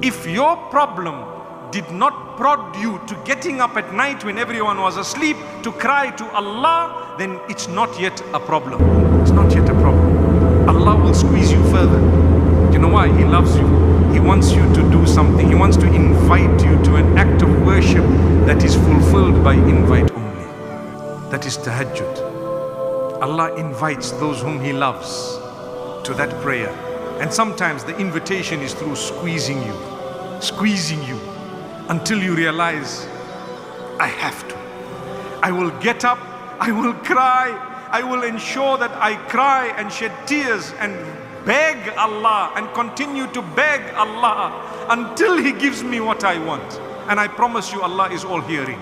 If your problem did not prod you to getting up at night when everyone was asleep to cry to Allah, then it's not yet a problem. It's not yet a problem. Allah will squeeze you further. You know why? He loves you. He wants you to do something. He wants to invite you to an act of worship that is fulfilled by invite only. That is tahajjud. Allah invites those whom He loves to that prayer. And sometimes the invitation is through squeezing you until you realize, I have to. I will get up, I will cry, I will ensure that I cry and shed tears and beg Allah and continue to beg Allah until He gives me what I want. And I promise you, Allah is all hearing.